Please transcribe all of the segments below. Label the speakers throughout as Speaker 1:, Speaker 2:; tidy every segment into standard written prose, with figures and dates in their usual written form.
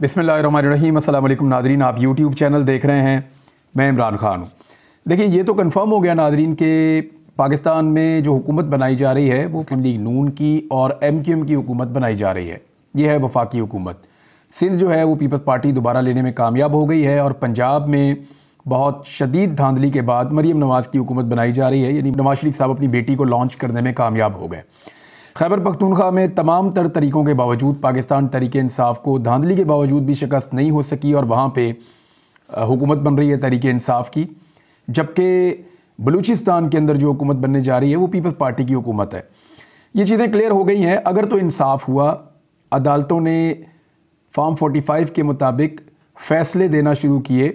Speaker 1: बिस्मिल्लाहिर्रहमानिर्रहीम। अस्सलाम वालेकुम नादरीन, आप यूट्यूब चैनल देख रहे हैं। मैं इमरान खान हूँ। देखिए, ये तो कंफर्म हो गया नादरीन के पाकिस्तान में जो हुकूमत बनाई जा रही है वो मुस्लिम लीग नून की और MQM की हुकूमत बनाई जा रही है। ये है वफाकी हुकूमत। सिंध जो है वो पीपल्स पार्टी दोबारा लेने में कामयाब हो गई है और पंजाब में बहुत शदीद धांधली के बाद मरीम नवाज़ की हुकूमत बनाई जा रही है, यानी नवाज शरीफ साहब अपनी बेटी को लॉन्च करने में कामयाब हो गए। खैबर पख्तूनख्वा में तमाम तर तरीक़ों के बावजूद पाकिस्तान तहरीक इंसाफ को धांधली के बावजूद भी शिकस्त नहीं हो सकी और वहाँ पे हुकूमत बन रही है तहरीक इंसाफ की। जबकि बलूचिस्तान के अंदर जो हुकूमत बनने जा रही है वो पीपल्स पार्टी की हुकूमत है। ये चीज़ें क्लियर हो गई हैं। अगर तो इंसाफ हुआ, अदालतों ने फॉर्म 45 के मुताबिक फ़ैसले देना शुरू किए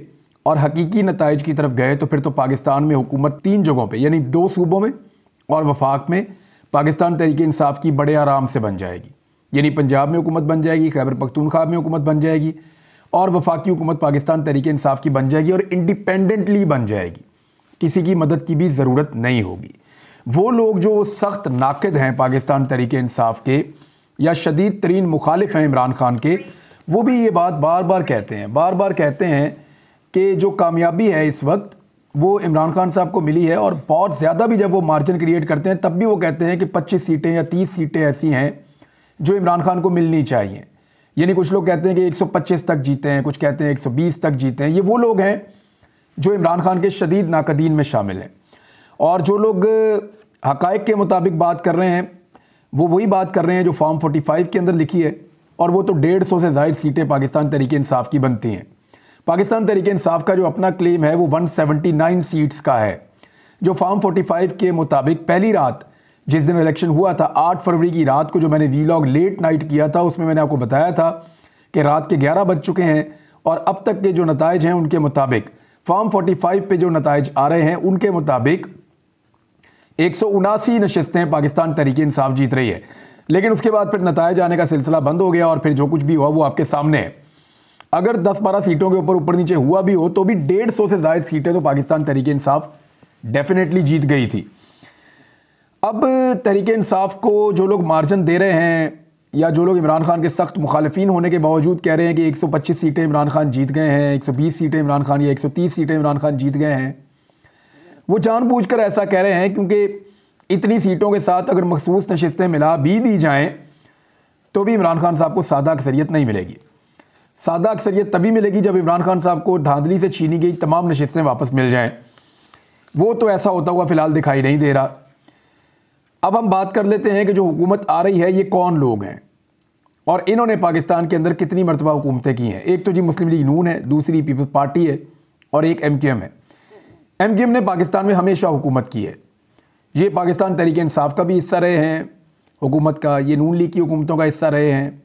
Speaker 1: और हकीकी नताइज की तरफ गए, तो फिर तो पाकिस्तान में हुकूमत 3 जगहों पे यानी 2 सूबों में और वफाक में पाकिस्तान तहरीक इंसाफ की बड़े आराम से बन जाएगी। यानी पंजाब में हुकूमत बन जाएगी, खैबर पख्तूनख्वा में हुकूमत बन जाएगी और वफाकी हुकूमत पाकिस्तान तहरीक इंसाफ की बन जाएगी और इंडिपेंडेंटली बन जाएगी। किसी की मदद की भी ज़रूरत नहीं होगी। वो लोग जो सख्त नाक़िद हैं पाकिस्तान तहरीक इंसाफ के या शदीद तरीन मुखालिफ हैं इमरान खान के, वो भी ये बात बार बार कहते हैं कि जो कामयाबी है इस वक्त वो इमरान खान साहब को मिली है। और बहुत ज़्यादा भी जब वो मार्जिन क्रिएट करते हैं तब भी वो कहते हैं कि 25 सीटें या 30 सीटें ऐसी हैं जो इमरान खान को मिलनी चाहिए। यानी कुछ लोग कहते हैं कि 125 तक जीते हैं, कुछ कहते हैं 120 तक जीते हैं। ये वो लोग हैं जो इमरान खान के शदीद नाकदीन में शामिल हैं। और जो लोग हक़ाइक़ के मुताबिक बात कर रहे हैं वो वही बात कर रहे हैं जो फॉर्म 45 के अंदर लिखी है, और वो तो 150 से ज़ायद सीटें पाकिस्तान तहरीक इंसाफ की बनती हैं। पाकिस्तान तहरीक इंसाफ का जो अपना क्लेम है वो 179 सीट्स का है, जो फॉर्म 45 के मुताबिक पहली रात जिस दिन इलेक्शन हुआ था 8 फरवरी की रात को जो मैंने वीलॉग लेट नाइट किया था उसमें मैंने आपको बताया था कि रात के 11 बज चुके हैं और अब तक के जो नताइज हैं उनके मुताबिक फॉर्म 45 पे जो नताइज आ रहे हैं उनके मुताबिक 179 नशिस्तें पाकिस्तान तहरीक इंसाफ जीत रही है। लेकिन उसके बाद फिर नताइज आने का सिलसिला बंद हो गया और फिर जो कुछ भी हुआ वो आपके सामने है। अगर 10-12 सीटों के ऊपर नीचे हुआ भी हो तो भी 150 से ज़ायद सीटें तो पाकिस्तान तहरीक इंसाफ डेफिनेटली जीत गई थी। अब तहरीक इंसाफ को जो लोग मार्जिन दे रहे हैं या जो लोग इमरान खान के सख्त मुखालिफिन होने के बावजूद कह रहे हैं कि 125 सीटें इमरान खान जीत गए हैं, 120 सीटें इमरान खान या 130 सीटें इमरान खान जीत गए हैं, वो जानबूझकर ऐसा कह रहे हैं क्योंकि इतनी सीटों के साथ अगर मखसूस नशिस्तें मिला भी दी जाएँ तो भी इमरान खान साहब को सादा अक्सरियत नहीं मिलेगी। सादा अक्सरियत तभी मिलेगी जब इमरान खान साहब को धांधली से छीनी गई तमाम नशिस्तें वापस मिल जाएं। वो तो ऐसा होता हुआ फ़िलहाल दिखाई नहीं दे रहा। अब हम बात कर लेते हैं कि जो हुकूमत आ रही है ये कौन लोग हैं और इन्होंने पाकिस्तान के अंदर कितनी मरतबा हुकूमतें की हैं। एक तो जी मुस्लिम लीग नून है, दूसरी पीपल्स पार्टी है और एक MQM है। MQM ने पाकिस्तान में हमेशा हुकूमत की है। ये पाकिस्तान तहरीक इंसाफ का भी हिस्सा रहे हैं हुकूमत का, ये नून लीग की हुकूमतों का हिस्सा रहे हैं,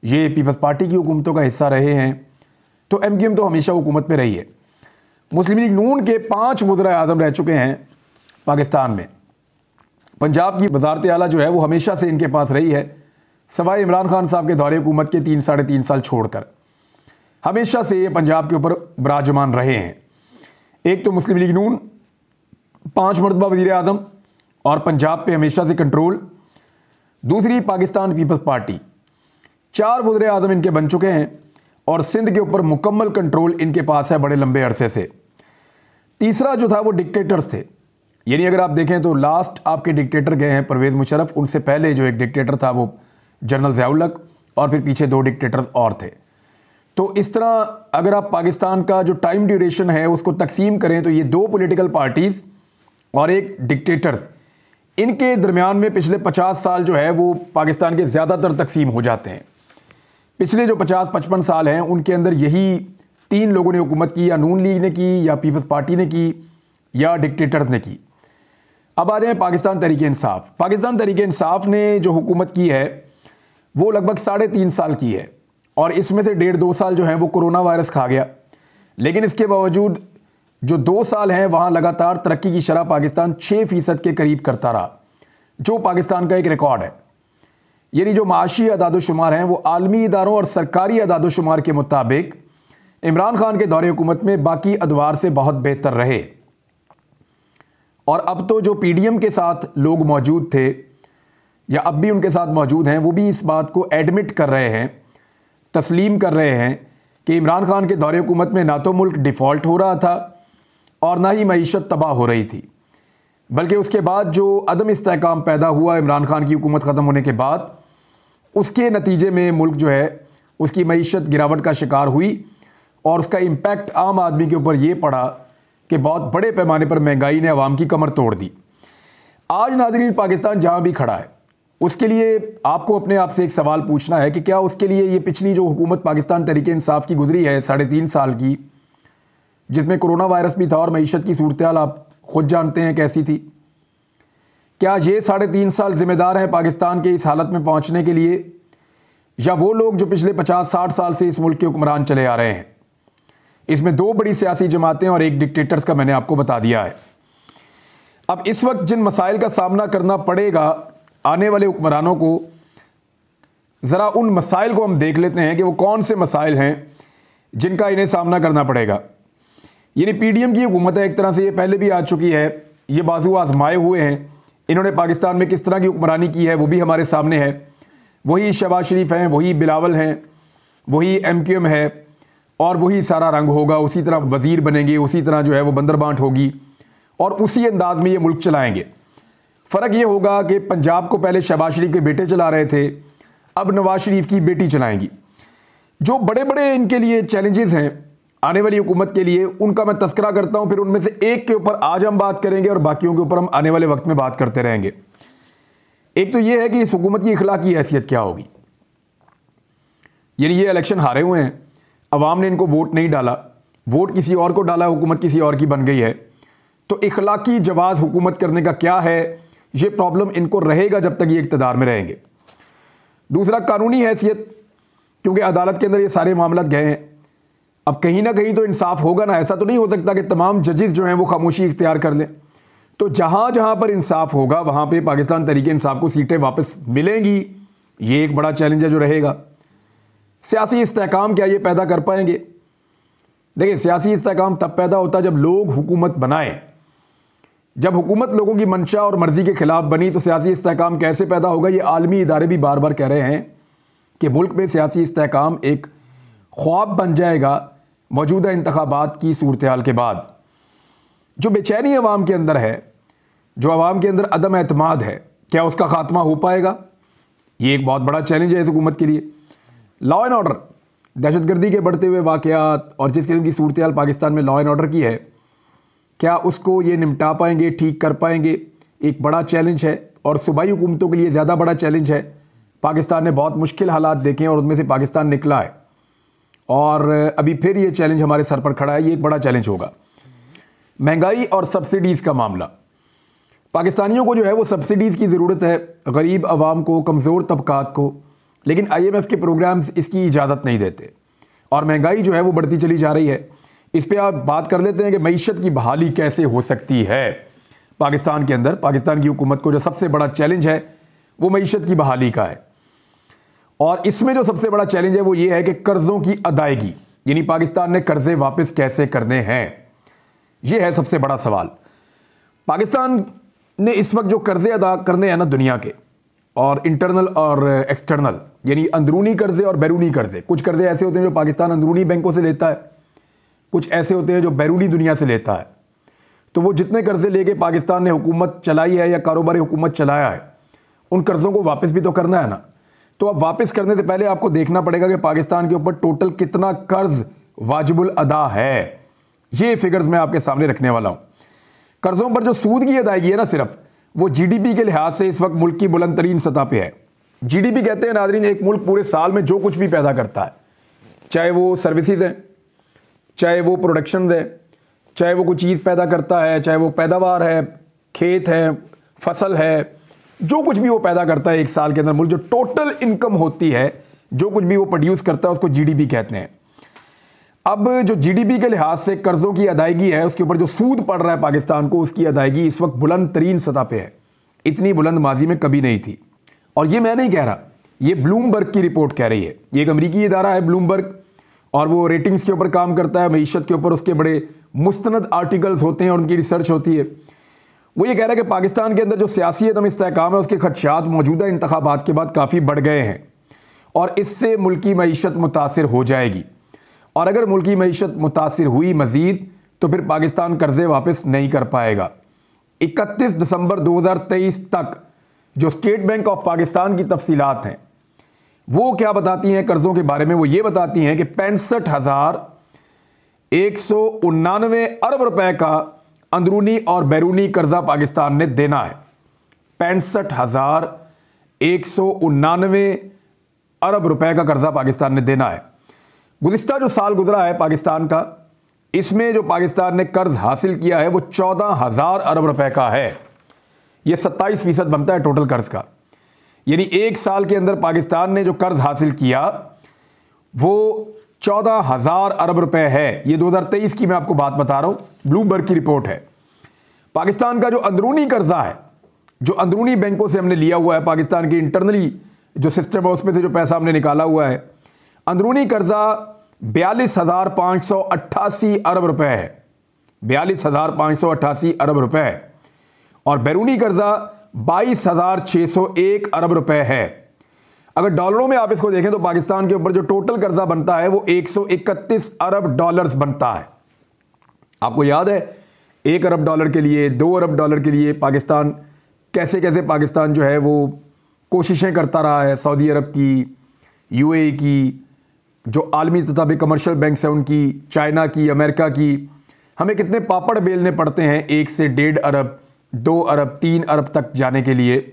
Speaker 1: ये पीपल्स पार्टी की हुकूमतों का हिस्सा रहे हैं। तो MQM तो हमेशा हुकूमत में रही है। मुस्लिम लीग नून के 5 वज़ीर आज़म रह चुके हैं पाकिस्तान में। पंजाब की वज़ारत आला जो है वो हमेशा से इनके पास रही है, सवाए इमरान खान साहब के दौरे हुकूमत के 3-3.5 साल छोड़कर। हमेशा से ये पंजाब के ऊपर विराजमान रहे हैं। एक तो मुस्लिम लीग नून 5 मरतबा वज़ीर आज़म और पंजाब पे हमेशा से कंट्रोल। दूसरी पाकिस्तान पीपल्स पार्टी 4 वज़ीर आज़म इनके बन चुके हैं और सिंध के ऊपर मुकम्मल कंट्रोल इनके पास है बड़े लंबे अरसे से। तीसरा जो था वो डिक्टेटर्स थे। यानी अगर आप देखें तो लास्ट आपके डिक्टेटर गए हैं परवेज़ मुशर्रफ, उनसे पहले जो एक डिक्टेटर था वो जनरल ज़िया-उल हक और फिर पीछे 2 डिक्टेटर्स और थे। तो इस तरह अगर आप पाकिस्तान का जो टाइम ड्यूरेशन है उसको तकसीम करें तो ये 2 पॉलिटिकल पार्टीज़ और एक डिक्टेटर्स, इनके दरमियान में पिछले 50 साल जो है वो पाकिस्तान के ज़्यादातर तकसीम हो जाते हैं। पिछले जो 50-55 साल हैं उनके अंदर यही 3 लोगों ने हुकूमत की, या नून लीग ने की, या पीपल्स पार्टी ने की, या डिक्टेटर्स ने की। अब आ जाए पाकिस्तान तहरीक इंसाफ। पाकिस्तान तहरीक इंसाफ ने जो हुकूमत की है वो लगभग 3.5 साल की है और इसमें से 1.5-2 साल जो हैं वो कोरोना वायरस खा गया। लेकिन इसके बावजूद जो 2 साल हैं वहाँ लगातार तरक्की की शरह पाकिस्तान 6% के करीब करता रहा, जो पाकिस्तान का एक रिकॉर्ड है। यानी जो माशी अदादोशुमार हैं वो आलमी इदारों और सरकारी अदादोशुमार के मुताबिक इमरान खान के दौरे हुकूमत में बाकी अदवार से बहुत बेहतर रहे। और अब तो जो PDM के साथ लोग मौजूद थे या अब भी उनके साथ मौजूद हैं वो भी इस बात को एडमिट कर रहे हैं तस्लीम कर रहे हैं कि इमरान खान के दौरे हुकूमत में ना तो मुल्क डिफ़ॉल्ट हो रहा था और ना ही मईशत तबाह हो रही थी, बल्कि उसके बाद जो अदम इस्तेहकाम पैदा हुआ इमरान खान की हुकूमत ख़त्म होने के बाद, उसके नतीजे में मुल्क जो है उसकी मईशत गिरावट का शिकार हुई और उसका इम्पैक्ट आम आदमी के ऊपर ये पड़ा कि बहुत बड़े पैमाने पर महंगाई ने अवाम की कमर तोड़ दी। आज नाज़रीन, पाकिस्तान जहाँ भी खड़ा है उसके लिए आपको अपने आप से एक सवाल पूछना है कि क्या उसके लिए ये पिछली जो हुकूमत पाकिस्तान तहरीक-ए-इंसाफ की गुजरी है 3.5 साल की, जिसमें कोरोना वायरस भी था और मईशत की सूरत हाल आप खुद जानते हैं कैसी थी, क्या ये 3.5 साल जिम्मेदार हैं पाकिस्तान के इस हालत में पहुंचने के लिए, या वो लोग जो पिछले 50-60 साल से इस मुल्क के हुक्मरान चले आ रहे हैं? इसमें दो बड़ी सियासी जमातें और एक डिक्टेटर्स का मैंने आपको बता दिया है। अब इस वक्त जिन मसाइल का सामना करना पड़ेगा आने वाले हुक्मरानों को, ज़रा उन मसाइल को हम देख लेते हैं कि वो कौन से मसाइल हैं जिनका इन्हें सामना करना पड़ेगा। यानी पीडीएम की हुकूमत है, एक तरह से ये पहले भी आ चुकी है, ये बाजू आजमाए हुए हैं, इन्होंने पाकिस्तान में किस तरह की हुक्मरानी की है वो भी हमारे सामने है। वही शहबाज शरीफ हैं, वही बिलावल हैं, वही MQM है और वही सारा रंग होगा, उसी तरह वज़ीर बनेंगे, उसी तरह जो है वो बंदरबांट होगी और उसी अंदाज में ये मुल्क चलाएंगे। फ़र्क ये होगा कि पंजाब को पहले शहबाज शरीफ के बेटे चला रहे थे, अब नवाज शरीफ की बेटी चलाएंगी। जो बड़े बड़े इनके लिए चैलेंजेस हैं आने वाली हुकूमत के लिए, उनका मैं तस्करा करता हूं, फिर उनमें से एक के ऊपर आज हम बात करेंगे और बाकियों के ऊपर हम आने वाले वक्त में बात करते रहेंगे। एक तो ये है कि इस हुकूमत की इखलाकी हैसियत क्या होगी। यानी ये इलेक्शन हारे हुए हैं, अवाम ने इनको वोट नहीं डाला, वोट किसी और को डाला, हुकूमत किसी और की बन गई है, तो इखलाकी जवाज़ हुकूमत करने का क्या है, ये प्रॉब्लम इनको रहेगा जब तक ये इक़्तिदार में रहेंगे। दूसरा, कानूनी हैसियत, क्योंकि अदालत के अंदर ये सारे मामला गए हैं, अब कहीं ना कहीं तो इंसाफ होगा ना। ऐसा तो नहीं हो सकता कि तमाम जजेस जो हैं वो खामोशी इख्तियार कर लें। तो जहाँ जहाँ पर इंसाफ होगा वहाँ पे पाकिस्तान तहरीक-ए-इंसाफ को सीटें वापस मिलेंगी। ये एक बड़ा चैलेंज है जो रहेगा। सियासी इस्तेहकाम क्या ये पैदा कर पाएंगे? देखिए, सियासी इस्तेहकाम तब पैदा होता है जब लोग हुकूमत बनाएं। जब हुकूमत लोगों की मंशा और मर्जी के खिलाफ बनी तो सियासी इस्तेहकाम कैसे पैदा होगा? ये आलमी इदारे भी बार बार कह रहे हैं कि मुल्क में सियासी इस्तेहकाम एक ख्वाब बन जाएगा मौजूदा इंतखाबात की सूरत हाल के बाद। जो बेचैनी अवाम के अंदर है, जो अवाम के अंदर अदम एतमाद है, क्या उसका खात्मा हो पाएगा? ये एक बहुत बड़ा चैलेंज है इस हुकूमत के लिए। लॉ एंड ऑर्डर, दहशतगर्दी के बढ़ते हुए वाक़यात और जिस किस्म की सूरत हाल पाकिस्तान में लॉ एंड ऑर्डर की है, क्या उसको ये निपटा पाएंगे, ठीक कर पाएंगे? एक बड़ा चैलेंज है और सूबाई हुकूमतों के लिए ज़्यादा बड़ा चैलेंज है। पाकिस्तान ने बहुत मुश्किल हालात देखे हैं और उनमें से पाकिस्तान निकला है और अभी फिर ये चैलेंज हमारे सर पर खड़ा है। ये एक बड़ा चैलेंज होगा। महंगाई और सब्सिडीज़ का मामला, पाकिस्तानियों को जो है वो सब्सिडीज़ की ज़रूरत है, गरीब आवाम को, कमज़ोर तबकात को, लेकिन IMF के प्रोग्राम्स इसकी इजाज़त नहीं देते और महंगाई जो है वो बढ़ती चली जा रही है। इस पर आप बात कर लेते हैं कि मईशत की बहाली कैसे हो सकती है पाकिस्तान के अंदर। पाकिस्तान की हुकूमत को जो सबसे बड़ा चैलेंज है वो मईशत की बहाली का है और इसमें जो सबसे बड़ा चैलेंज है वो ये है कि कर्ज़ों की अदायगी, यानी पाकिस्तान ने कर्ज़े वापस कैसे करने हैं, ये है सबसे बड़ा सवाल। पाकिस्तान ने इस वक्त जो कर्ज़े अदा करने हैं ना दुनिया के, और इंटरनल और एक्सटर्नल, यानी अंदरूनी कर्ज़े और बैरूनी कर्ज़े। कुछ कर्ज़े ऐसे होते हैं जो पाकिस्तान अंदरूनी बैंकों से लेता है, कुछ ऐसे होते हैं जो बैरूनी दुनिया से लेता है। तो वो जितने कर्ज़े लेके पाकिस्तान ने हुकूमत चलाई है या कारोबारी हुकूमत चलाया है, उन कर्ज़ों को वापस भी तो करना है ना। तो अब वापस करने से पहले आपको देखना पड़ेगा कि पाकिस्तान के ऊपर टोटल कितना कर्ज वाजिबुल अदा है। ये फिगर्स मैं आपके सामने रखने वाला हूं। कर्जों पर जो सूद की अदायगी है ना, सिर्फ वो GDP के लिहाज से इस वक्त मुल्क की बुलंद तरीन सतह पे है। GDP कहते हैं नाज़रीन एक मुल्क पूरे साल में जो कुछ भी पैदा करता है, चाहे वो सर्विसेज हैं, चाहे वो प्रोडक्शन है, चाहे वो कोई चीज़ पैदा करता है, चाहे वो पैदावार है, खेत है, फसल है, जो कुछ भी वो पैदा करता है एक साल के अंदर, मुल्क जो टोटल इनकम होती है, जो कुछ भी वो प्रोड्यूस करता है, उसको GDP कहते हैं। अब जो GDP के लिहाज से कर्ज़ों की अदायगी है, उसके ऊपर जो सूद पड़ रहा है पाकिस्तान को, उसकी अदायगी इस वक्त बुलंद तरीन सतह पे है। इतनी बुलंद माजी में कभी नहीं थी। और ये मैं नहीं कह रहा, ये ब्लूमबर्ग की रिपोर्ट कह रही है। ये एक अमरीकी इदारा है ब्लूमबर्ग, और वो रेटिंग्स के ऊपर काम करता है, मईशत के ऊपर उसके बड़े मुस्तनद आर्टिकल्स होते हैं और उनकी रिसर्च होती है। वो ये कह रहा है कि पाकिस्तान के अंदर जो सियासी अदम इस्तेहकाम है, उसके खदशात मौजूदा इंतखाबात के बाद काफ़ी बढ़ गए हैं और इससे मुल्की मईशत मुतासिर हो जाएगी। और अगर मुल्की मईशत मुतासिर हुई मज़ीद तो फिर पाकिस्तान कर्ज़े वापस नहीं कर पाएगा। 31 दिसंबर 2023 तक जो स्टेट बैंक ऑफ पाकिस्तान की तफसीलात हैं वो क्या बताती हैं कर्ज़ों के बारे में, वो ये बताती हैं कि 65,199 अरब रुपए का अंदरूनी और बैरूनी कर्जा पाकिस्तान ने देना है। 65,199 अरब रुपए का कर्जा पाकिस्तान ने देना है। गुज़िश्ता जो साल गुजरा है पाकिस्तान का, इसमें जो पाकिस्तान ने कर्ज हासिल किया है वो 14,000 अरब रुपए का है। यह 27% बनता है टोटल कर्ज का। यानी एक साल के अंदर पाकिस्तान ने जो कर्ज हासिल किया वो 14,000 अरब रुपए है। ये 2023 की मैं आपको बात बता रहा हूं, ब्लूमबर्ग की रिपोर्ट है। पाकिस्तान का जो अंदरूनी कर्जा है, जो अंदरूनी बैंकों से हमने लिया हुआ है, पाकिस्तान की इंटरनली जो सिस्टम है उसमें से जो पैसा हमने निकाला हुआ है, अंदरूनी कर्जा 42,588 अरब रुपए है। 42,588 अरब रुपए है। और बैरूनी कर्जा 22,601 अरब रुपए है। अगर डॉलरों में आप इसको देखें तो पाकिस्तान के ऊपर जो टोटल कर्जा बनता है वो 131 अरब डॉलर्स बनता है। आपको याद है 1 अरब डॉलर के लिए, 2 अरब डॉलर के लिए पाकिस्तान कैसे कैसे पाकिस्तान जो है वो कोशिशें करता रहा है। सऊदी अरब की, यूएई की, जो आलमी सतह पे कमर्शियल बैंक्स हैं उनकी, चाइना की, अमेरिका की, हमें कितने पापड़ बेलने पड़ते हैं 1 से 1.5 अरब, 2 अरब, 3 अरब तक जाने के लिए।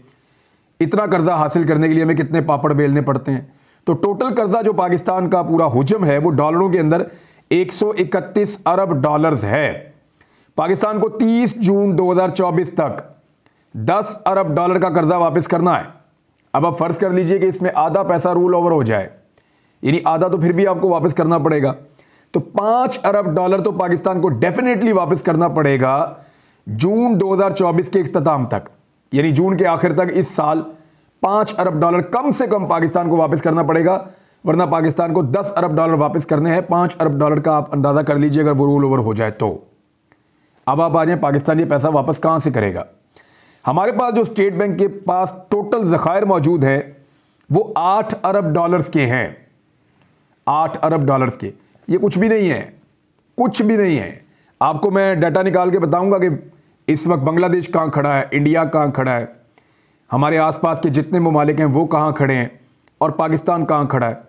Speaker 1: इतना कर्जा हासिल करने के लिए हमें कितने पापड़ बेलने पड़ते हैं। तो टोटल कर्जा जो पाकिस्तान का पूरा हुजम है वो डॉलरों के अंदर 131 अरब डॉलर्स है। पाकिस्तान को 30 जून 2024 तक 10 अरब डॉलर का कर्जा वापस करना है। अब आप फर्ज कर लीजिए कि इसमें आधा पैसा रूल ओवर हो जाए, यानी आधा तो फिर भी आपको वापस करना पड़ेगा। तो 5 अरब डॉलर तो पाकिस्तान को डेफिनेटली वापस करना पड़ेगा जून 2024 के इख्तिताम तक, यानी जून के आखिर तक इस साल 5 अरब डॉलर कम से कम पाकिस्तान को वापस करना पड़ेगा, वरना पाकिस्तान को 10 अरब डॉलर वापस करने हैं। 5 अरब डॉलर का आप अंदाजा कर लीजिए अगर वो रोल ओवर हो जाए तो। अब आप आ जाए पाकिस्तान ये पैसा वापस कहां से करेगा। हमारे पास जो स्टेट बैंक के पास टोटल ज़खायर मौजूद है वो 8 अरब डॉलर्स के हैं। 8 अरब डॉलर्स के, ये कुछ भी नहीं है, कुछ भी नहीं है। आपको मैं डाटा निकाल के बताऊंगा कि इस वक्त बांग्लादेश कहाँ खड़ा है, इंडिया कहाँ खड़ा है, हमारे आसपास के जितने ममालिक हैं वो कहाँ खड़े हैं और पाकिस्तान कहाँ खड़ा है।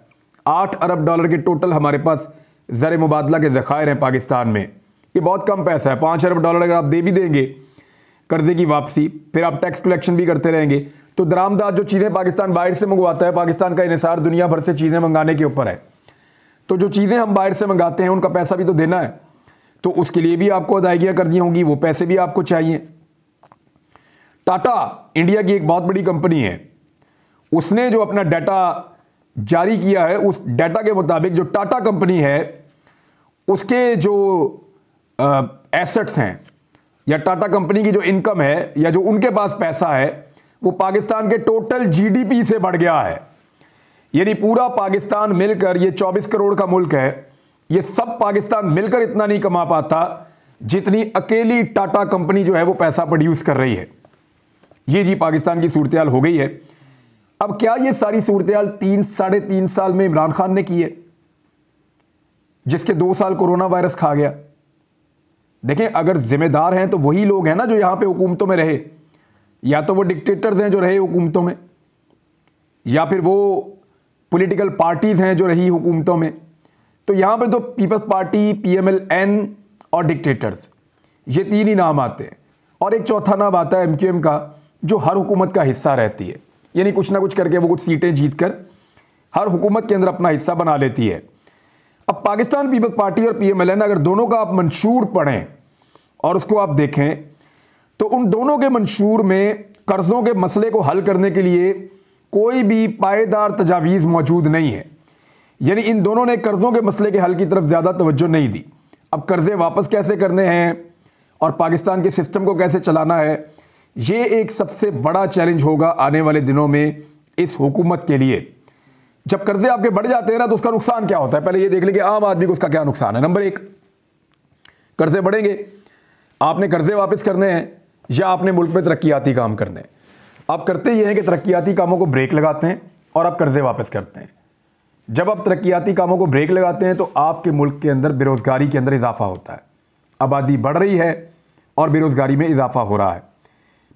Speaker 1: 8 अरब डॉलर के टोटल हमारे पास ज़र मुबादला के ज़खायर हैं पाकिस्तान में। ये बहुत कम पैसा है। 5 अरब डॉलर अगर आप दे भी देंगे कर्जे की वापसी, फिर आप टैक्स कलेक्शन भी करते रहेंगे, तो दरामदार जो चीज़ें पाकिस्तान बाहर से मंगवाता है, पाकिस्तान का इन्हिसार दुनिया भर से चीज़ें मंगाने के ऊपर है, तो जो चीज़ें हम बाहर से मंगाते हैं उनका पैसा भी तो देना है, तो उसके लिए भी आपको अदायगियाँ करनी होंगी, वो पैसे भी आपको चाहिए। टाटा इंडिया की एक बहुत बड़ी कंपनी है, उसने जो अपना डाटा जारी किया है उस डाटा के मुताबिक जो टाटा कंपनी है उसके जो एसेट्स हैं या टाटा कंपनी की जो इनकम है या जो उनके पास पैसा है वो पाकिस्तान के टोटल जीडीपी से बढ़ गया है। यानी पूरा पाकिस्तान मिलकर, ये 24 करोड़ का मुल्क है, ये सब पाकिस्तान मिलकर इतना नहीं कमा पाता जितनी अकेली टाटा कंपनी जो है वो पैसा प्रोड्यूस कर रही है। ये जी पाकिस्तान की सूरत हाल हो गई है। अब क्या ये सारी सूरत हाल 3-3.5 साल में इमरान खान ने की है, जिसके 2 साल कोरोना वायरस खा गया? देखें, अगर जिम्मेदार हैं तो वही लोग हैं ना जो यहां पे हुकूमतों में रहे, या तो वो डिक्टेटर्स हैं जो रहे हुकूमतों में, या फिर वो पॉलिटिकल पार्टीज हैं जो रही हुकूमतों में। तो यहां पे तो पीपल्स पार्टी, PMLN और डिक्टेटर्स, ये 3 ही नाम आते हैं, और एक चौथा नाम आता है MQM का, जो हर हुकूमत का हिस्सा रहती है, यानी कुछ ना कुछ करके वो कुछ सीटें जीतकर हर हुकूमत के अंदर अपना हिस्सा बना लेती है। अब पाकिस्तान पीपल्स पार्टी और PMLN, अगर दोनों का आप मंशूर पढ़ें और उसको आप देखें तो उन दोनों के मंशूर में कर्जों के मसले को हल करने के लिए कोई भी पायदार तजावीज़ मौजूद नहीं है। यानी इन दोनों ने कर्जों के मसले के हल की तरफ ज़्यादा तवज्जो नहीं दी। अब कर्जे वापस कैसे करने हैं और पाकिस्तान के सिस्टम को कैसे चलाना है, ये एक सबसे बड़ा चैलेंज होगा आने वाले दिनों में इस हुकूमत के लिए। जब कर्जे आपके बढ़ जाते हैं ना तो उसका नुकसान क्या होता है, पहले ये देख लें कि आम आदमी को उसका क्या नुकसान है। नंबर 1, कर्जे बढ़ेंगे, आपने कर्जे वापस करने हैं या आपने मुल्क में तरक्याती काम करने हैं। आप करते ये हैं कि तरक्याती कामों को ब्रेक लगाते हैं और आप कर्जे वापस करते हैं। जब आप तरक्याती कामों को ब्रेक लगाते हैं तो आपके मुल्क के अंदर बेरोजगारी के अंदर इजाफा होता है, आबादी बढ़ रही है और बेरोजगारी में इजाफा हो रहा है।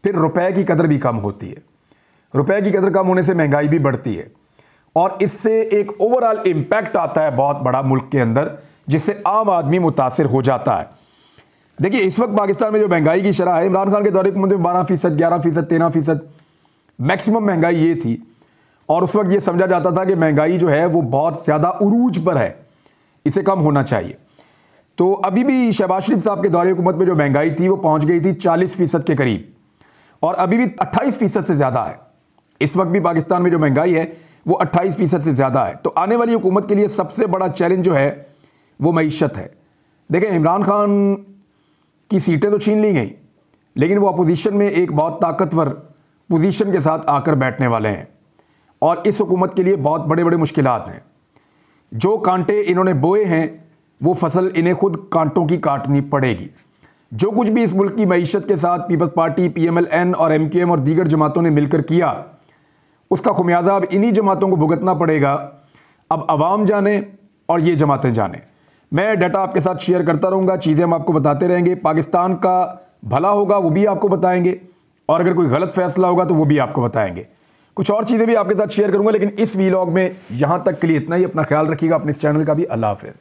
Speaker 1: फिर रुपए की कदर भी कम होती है, रुपए की कदर कम होने से महंगाई भी बढ़ती है और इससे एक ओवरऑल इम्पैक्ट आता है बहुत बड़ा मुल्क के अंदर, जिससे आम आदमी मुतासिर हो जाता है। देखिए इस वक्त पाकिस्तान में जो महंगाई की शरह है, इमरान खान के दौरे हुकूमत में 12%, 11%, 13% मैक्सिमम महंगाई ये थी और उस वक्त ये समझा जाता था कि महंगाई जो है वो बहुत ज़्यादा उरूज पर है, इसे कम होना चाहिए। तो अभी भी शहबाज शरीफ साहब के दौरे हुकूमत में जो महंगाई थी वो पहुंच गई थी 40% के करीब और अभी भी 28% से ज़्यादा है। इस वक्त भी पाकिस्तान में जो महंगाई है वो 28% से ज़्यादा है। तो आने वाली हुकूमत के लिए सबसे बड़ा चैलेंज जो है वो मईशत है। देखें इमरान खान की सीटें तो छीन ली गई, लेकिन वो अपोजिशन में एक बहुत ताकतवर पोजीशन के साथ आकर बैठने वाले हैं और इस हुकूमत के लिए बहुत बड़े बड़े मुश्किलात हैं। जो कांटे इन्होंने बोए हैं वो फसल इन्हें खुद कांटों की काटनी पड़ेगी। जो कुछ भी इस मुल्क की मईशत के साथ पीपल्स पार्टी, PMLN और MKM और दीगर जमातों ने मिलकर किया, उसका खुमियाजा अब इन्हीं जमातों को भुगतना पड़ेगा। अब अवाम जाने और ये जमातें जाने। मैं डाटा आपके साथ शेयर करता रहूँगा, चीज़ें हम आपको बताते रहेंगे। पाकिस्तान का भला होगा वो भी आपको बताएंगे और अगर कोई गलत फैसला होगा तो वो भी आपको बताएंगे। कुछ और चीज़ें भी आपके साथ शेयर करूँगा, लेकिन इस वीलॉग में यहाँ तक के लिए इतना ही। अपना ख्याल रखिएगा, अपने इस चैनल का भी। अल्लाह हाफ़िज़।